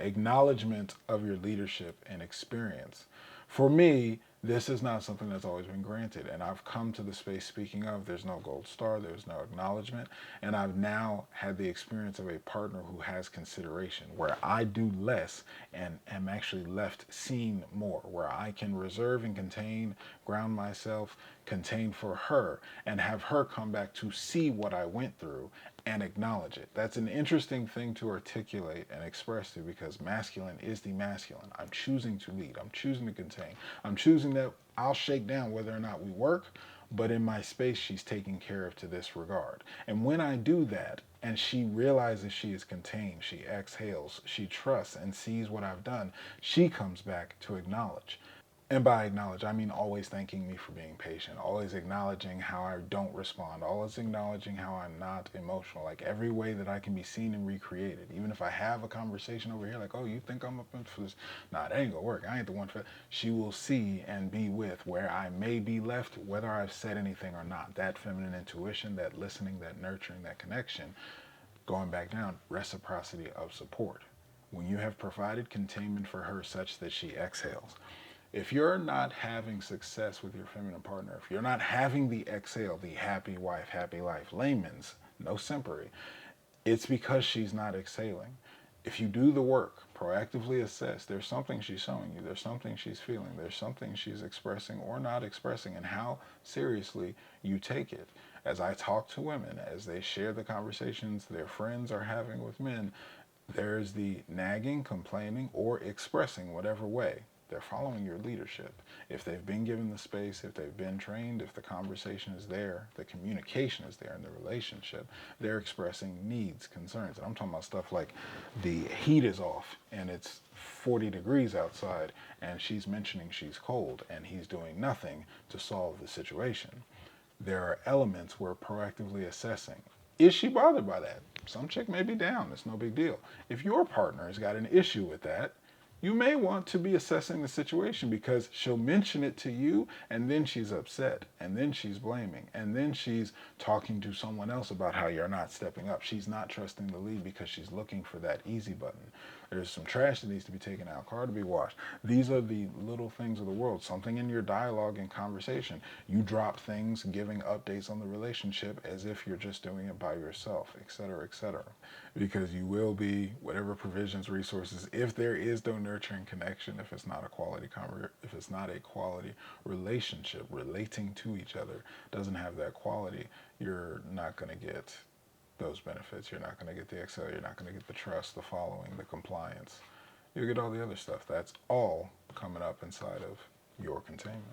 acknowledgement of your leadership and experience. For me, this is not something that's always been granted. And I've come to the space, speaking of, there's no gold star, there's no acknowledgement. And I've now had the experience of a partner who has consideration, where I do less and am actually left seeing more, where I can reserve and contain, ground myself, contain for her, and have her come back to see what I went through and acknowledge it. That's an interesting thing to articulate and express to, because masculine is the masculine. I'm choosing to lead. I'm choosing to contain. I'm choosing that I'll shake down whether or not we work, but in my space, she's taking care of to this regard. And when I do that, and she realizes she is contained, she exhales, she trusts and sees what I've done, she comes back to acknowledge. And by acknowledge, I mean always thanking me for being patient, always acknowledging how I don't respond, always acknowledging how I'm not emotional, like every way that I can be seen and recreated. Even if I have a conversation over here, like, oh, you think I'm up for this? Nah, that ain't gonna work. I ain't the one for that. She will see and be with where I may be left, whether I've said anything or not. That feminine intuition, that listening, that nurturing, that connection, going back down, reciprocity of support. When you have provided containment for her such that she exhales, if you're not having success with your feminine partner, if you're not having the exhale, the happy wife, happy life, layman's, no simpery, it's because she's not exhaling. If you do the work, proactively assess, there's something she's showing you, there's something she's feeling, there's something she's expressing or not expressing, and how seriously you take it. As I talk to women, as they share the conversations their friends are having with men, there's the nagging, complaining, or expressing, whatever way. They're following your leadership. If they've been given the space, if they've been trained, if the conversation is there, the communication is there in the relationship, they're expressing needs, concerns. And I'm talking about stuff like the heat is off and it's 40 degrees outside and she's mentioning she's cold and he's doing nothing to solve the situation. There are elements we're proactively assessing. Is she bothered by that? Some chick may be down. It's no big deal. If your partner has got an issue with that, you may want to be assessing the situation, because she'll mention it to you and then she's upset and then she's blaming and then she's talking to someone else about how you're not stepping up. She's not trusting the lead because she's looking for that easy button. There's some trash that needs to be taken out, car to be washed. These are the little things of the world. Something in your dialogue and conversation. You drop things, giving updates on the relationship as if you're just doing it by yourself, etc., etc. Because you will be, whatever provisions, resources, if there is no nurturing connection, if it's not a quality if it's not a quality relationship, relating to each other doesn't have that quality, you're not going to get those benefits. You're not going to get the excel. You're not going to get the trust, the following, the compliance. You'll get all the other stuff. That's all coming up inside of your containment.